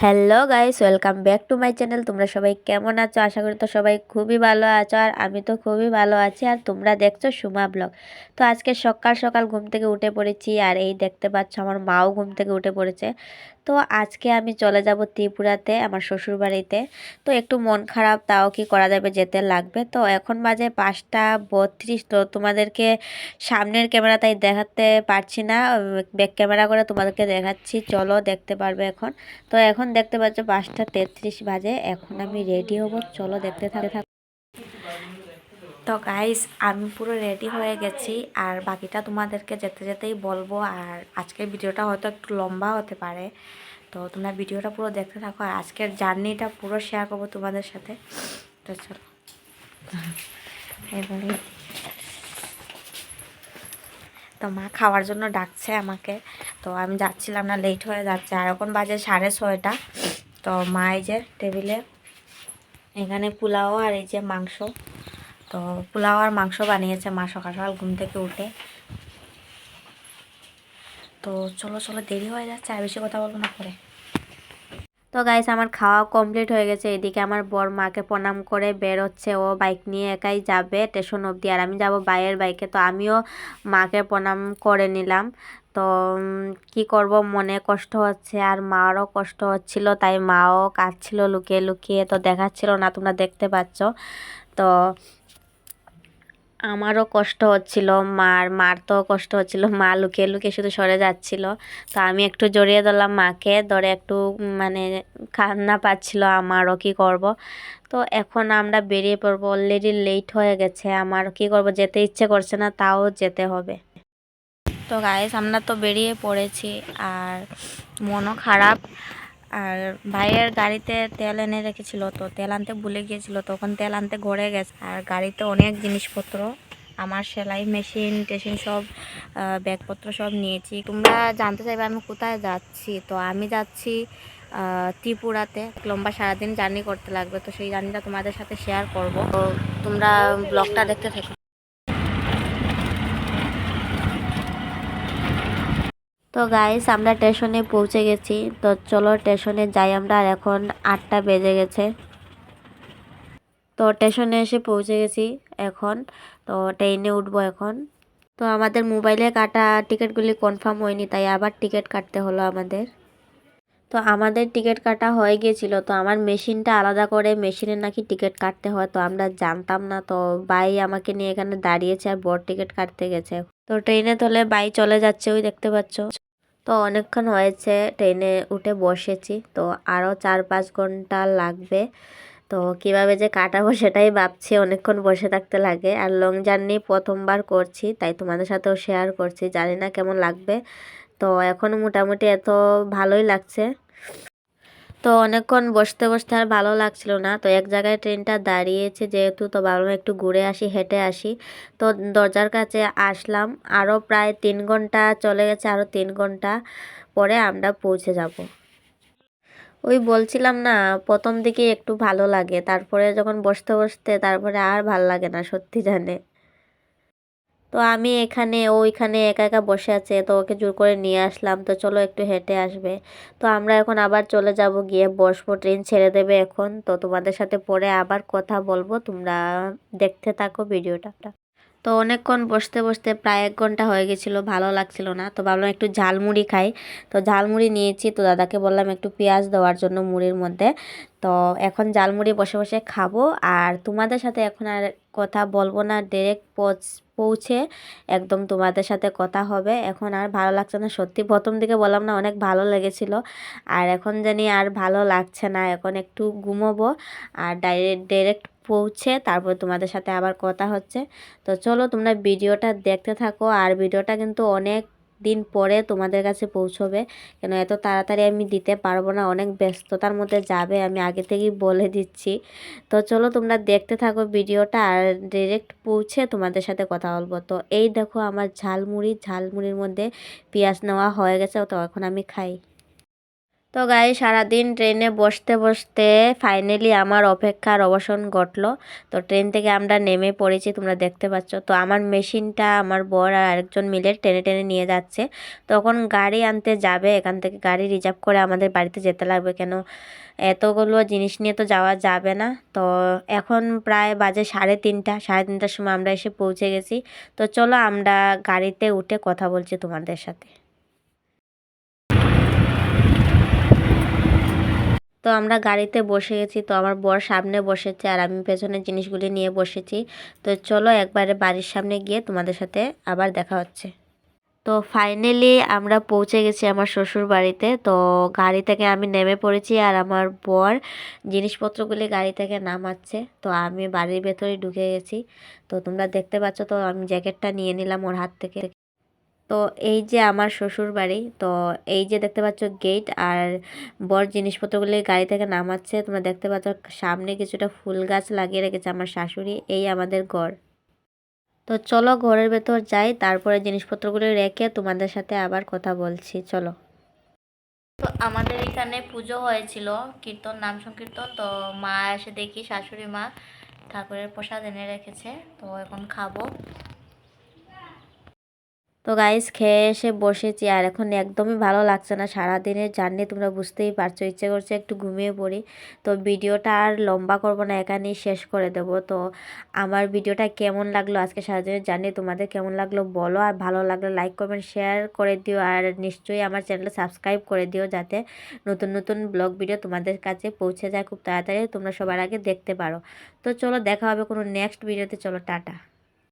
Hello guys, welcome back to my channel. তোমরা সবাই কেমন আছো? আশা করি তো সবাই খুবই ভালো আছো, আর আমি তো খুবই ভালো আছি। আর তোমরা দেখছো সুমা ব্লগ। তো আজকে সকাল সকাল ঘুম থেকে উঠে পড়েছি, আর এই দেখতে পাচ্ছ আমার মাও ঘুম থেকে উঠে পড়েছে। তো আজকে আমি চলে যাব ত্রিপুরাতে, আমার শ্বশুর বাড়িতে। তো একটু মন খারাপ, তাও কি করা যাবে, যেতে লাগবে। তো এখন বাজে 5টা 32। তো তোমাদেরকে সামনের ক্যামেরা তাই দেখাতে পারছি না, ব্যাক ক্যামেরা করে তোমাদেরকে দেখাচ্ছি, চলো দেখতে পারবে এখন। তো এখন দেখতে পাচ্ছ 5টা 33 বাজে, এখন আমি রেডি হব, চলো দেখতে থাক। তো গাইস, আমি পুরো রেডি হয়ে গেছি, আর বাকিটা তোমাদেরকে যেতে যেতেই বলবো। আর আজকের ভিডিওটা হয়তো একটু লম্বা হতে পারে, তো তোমরা ভিডিওটা পুরো দেখতে থাকো। আর আজকের জার্নিটা পুরো শেয়ার করবো তোমাদের সাথে। তো চলো এবারে। তো মা খাওয়ার জন্য ডাকছে আমাকে, তো আমি যাচ্ছিলাম না, লেট হয়ে যাচ্ছে। আর এখন বাজে 6:30। তো মা এই যে টেবিলে এখানে পোলাও আর এই যে মাংস, তো পোলাও আর মাংস বানিয়েছে মা সকাল সকাল ঘুম থেকে উঠে। তো চলো চলো, দেরি হয়ে যাচ্ছে, আর বেশি কথা বলবো না পরে। তো গাইস, আমার খাওয়া কমপ্লিট হয়ে গেছে। এদিকে আমার বর মাকে প্রণাম করে বের হচ্ছে, ও বাইক নিয়ে একাই যাবে স্টেশন অবধি, আর আমি যাব বাইয়ের বাইকে। তো আমিও মাকে প্রণাম করে নিলাম। তো কি করব, মনে কষ্ট হচ্ছে আর মারও কষ্ট হচ্ছিল, তাই মাও কাঁদছিল লুকিয়ে লুকিয়ে, তো দেখাচ্ছিল না, তোমরা দেখতে পাচ্ছ। তো আমারও কষ্ট হচ্ছিল, মার তো কষ্ট হচ্ছিল, মা লুকিয়ে লুকিয়ে শুধু সরে যাচ্ছিল। তো আমি একটু জড়িয়ে ধরলাম মাকে, ধরে একটু মানে কান্না পাচ্ছিল আমারও, কি করব। তো এখন আমরা বেরিয়ে পড়বো, অলরেডি লেট হয়ে গেছে। আমার কি করব, যেতে ইচ্ছে করছে না, তাও যেতে হবে। তো গাইস, আমরা তো বেরিয়ে পড়েছি, আর মনও খারাপ। আর ভাইয়ের গাড়িতে তেল এনে রেখেছিল, তো তেল আনতে ভুলে গিয়েছিল, তখন তেল আনতে ঘরে গেছে। আর গাড়িতে অনেক জিনিসপত্র, আমার সেলাই মেশিন টেশিন সব, ব্যাগপত্র সব নিয়েছি। তোমরা জানতে চাইবে আমি কোথায় যাচ্ছি। তো আমি যাচ্ছি ত্রিপুরাতে। লম্বা সারাদিন জার্নি করতে লাগবে, তো সেই জার্নিটা তোমাদের সাথে শেয়ার করব। তো তোমরা ব্লগটা দেখতে থাকো। তো গাইস, আমরা স্টেশনে পৌঁছে গেছি, তো চলো স্টেশনে যাই আমরা। আর এখন 8টা বেজে গেছে। তো স্টেশনে এসে পৌঁছে গেছি এখন। তো ট্রেনে উঠবো এখন। তো আমাদের মোবাইলে কাটা টিকিটগুলি কনফার্ম হয়নি, তাই আবার টিকিট কাটতে হলো আমাদের। তো আমাদের টিকিট কাটা হয়ে গিয়েছিল, তো আমার মেশিনটা আলাদা করে মেশিনে নাকি টিকিট কাটতে হয়, তো আমরা জানতাম না। তো বাই আমাকে নিয়ে এখানে দাঁড়িয়েছে, আর বড় টিকিট কাটতে গেছে। তো ট্রেনে তোলে বাই চলে যাচ্ছে, ওই দেখতে পাচ্ছ। তো অনেকক্ষণ হয়েছে ট্রেনে উঠে বসেছি, তো আরও 4-5 ঘন্টা লাগবে। তো কিভাবে যে কাটাবো সেটাই ভাবছি, অনেকক্ষণ বসে থাকতে লাগে। আর লং জার্নি প্রথমবার করছি, তাই তোমাদের সাথেও শেয়ার করছি, জানি না কেমন লাগবে। তো এখন মোটামুটি এত ভালোই লাগছে। তো অনেকক্ষণ বসতে বসতে আর ভালো লাগছিল না, তো এক জায়গায় ট্রেনটা দাঁড়িয়েছে যেহেতু, তো ভাবলাম একটু ঘুরে আসি, হেঁটে আসি। তো দরজার কাছে আসলাম, আরও প্রায় 3 ঘন্টা চলে গেছে, আরও 3 ঘন্টা পরে আমরা পৌঁছে যাব। ওই বলছিলাম না, প্রথম দিকে একটু ভালো লাগে, তারপরে যখন বসতে বসতে তারপরে আর ভাল লাগে না, সত্যি জানে। তো আমি এখানে, ওইখানে একা একা বসে আছে, তো ওকে জোর করে নিয়ে আসলাম, তো চলো একটু হেঁটে আসবে। তো আমরা এখন আবার চলে যাব, গিয়ে বসবো, ট্রেন ছেড়ে দেবে এখন। তো তোমাদের সাথে পরে আবার কথা বলবো, তোমরা দেখতে থাকো ভিডিওটা। তো অনেকক্ষণ বসতে বসতে প্রায় 1 ঘন্টা হয়ে গেছিলো, ভালো লাগছিল না, তো ভাবলাম একটু ঝালমুড়ি খাই। তো ঝালমুড়ি নিয়েছি, তো দাদাকে বললাম একটু পেঁয়াজ দেওয়ার জন্য মুড়ির মধ্যে। তো এখন ঝালমুড়ি বসে বসে খাবো, আর তোমাদের সাথে এখন আর কথা বলবো না, ডিরেক্ট পৌঁছে একদম তোমাদের সাথে কথা হবে। এখন আর ভালো লাগছে না, সত্যি প্রথম দিকে বললাম না অনেক ভালো লেগেছিল, আর এখন জানি আর ভালো লাগছে না, এখন একটু ঘুমোবো। আর ডিরেক্ট পৌঁছে তারপর তোমাদের সাথে আবার কথা হচ্ছে। তো চলো তোমরা ভিডিওটা দেখতে থাকো, আর ভিডিওটা কিন্তু অনেক দিন পরে তোমাদের কাছে পৌঁছবে, কেন এত তাড়াতাড়ি আমি দিতে পারবো না, অনেক ব্যস্ততার মধ্যে যাবে, আমি আগে থেকেই বলে দিচ্ছি। তো চলো তোমরা দেখতে থাকো ভিডিওটা, আর ডিরেক্ট পৌঁছে তোমাদের সাথে কথা বলবো। তো এই দেখো আমার ঝালমুড়ির মধ্যে পেঁয়াজ নেওয়া হয়ে গেছে, তো এখন আমি খাই। তো গাই সারাদিন ট্রেনে বসতে বসতে ফাইনালি আমার অপেক্ষার অবসান ঘটলো। তো ট্রেন থেকে আমরা নেমে পড়েছি, তোমরা দেখতে পাচ্ছ। তো আমার মেশিনটা আমার বর আর আরেকজন মিলে টেনে টেনে নিয়ে যাচ্ছে। তখন গাড়ি আনতে যাবে, এখান থেকে গাড়ি রিজার্ভ করে আমাদের বাড়িতে যেতে লাগবে, কেন এতগুলো জিনিস নিয়ে তো যাওয়া যাবে না। তো এখন প্রায় বাজে 3:30, 3:30টার সময় আমরা এসে পৌঁছে গেছি। তো চলো আমরা গাড়িতে উঠে কথা বলছি তোমাদের সাথে। তো আমরা গাড়িতে বসে গেছি। তো আমার বর সামনে বসেছে আর আমি পেছনের জিনিসগুলি নিয়ে বসেছি। তো চলো একবারে বাড়ির সামনে গিয়ে তোমাদের সাথে আবার দেখা হচ্ছে। তো ফাইনালি আমরা পৌঁছে গেছি আমার শ্বশুর বাড়িতে। তো গাড়ি থেকে আমি নেমে পড়েছি আর আমার বর জিনিসপত্রগুলি গাড়ি থেকে নামাচ্ছে। তো আমি বাড়ির ভেতরে ঢুকে গেছি। তো তোমরা দেখতে পাচ্ছ, তো আমি জ্যাকেটটা নিয়ে নিলাম ওর হাত থেকে। তো এই যে আমার শ্বশুর বাড়ি। তো এই যে দেখতে পাচ্ছ গেট, আর বর জিনিসপত্রগুলি গাড়ি থেকে নামাচ্ছে। তোমরা দেখতে পাচ্ছ সামনে কিছুটা ফুল গাছ লাগিয়ে রেখেছে আমার শাশুড়ি। এই আমাদের ঘর। তো চলো ঘরের ভেতর যাই, তারপরে জিনিসপত্রগুলো রেখে তোমাদের সাথে আবার কথা বলছি, চলো। তো আমাদের এখানে পুজো হয়েছিল, কীর্তন, নাম সংকীর্তন। তো মা এসে দেখি শাশুড়ি মা ঠাকুরের প্রসাদ এনে রেখেছে। তো এখন খাবো। তো গাইস খেয়ে এসে বসেছি আর এখন একদমই ভালো লাগছে না। সারাদিনের জার্নি তোমরা বুঝতেই পারছো, ইচ্ছে করছে একটু ঘুমিয়ে পড়ি। তো ভিডিওটা আর লম্বা করব না, এখানেই শেষ করে দেব। তো আমার ভিডিওটা কেমন লাগলো, আজকে সারাদিনের জার্নি তোমাদের কেমন লাগলো বলো, আর ভালো লাগলে লাইক কমেন্ট শেয়ার করে দিও, আর নিশ্চয়ই আমার চ্যানেলটা সাবস্ক্রাইব করে দিও, যাতে নতুন নতুন ব্লগ ভিডিও তোমাদের কাছে পৌঁছে যায় খুব তাড়াতাড়ি, তোমরা সবার আগে দেখতে পারো। তো চলো দেখা হবে কোনো নেক্সট ভিডিওতে, চলো টাটা।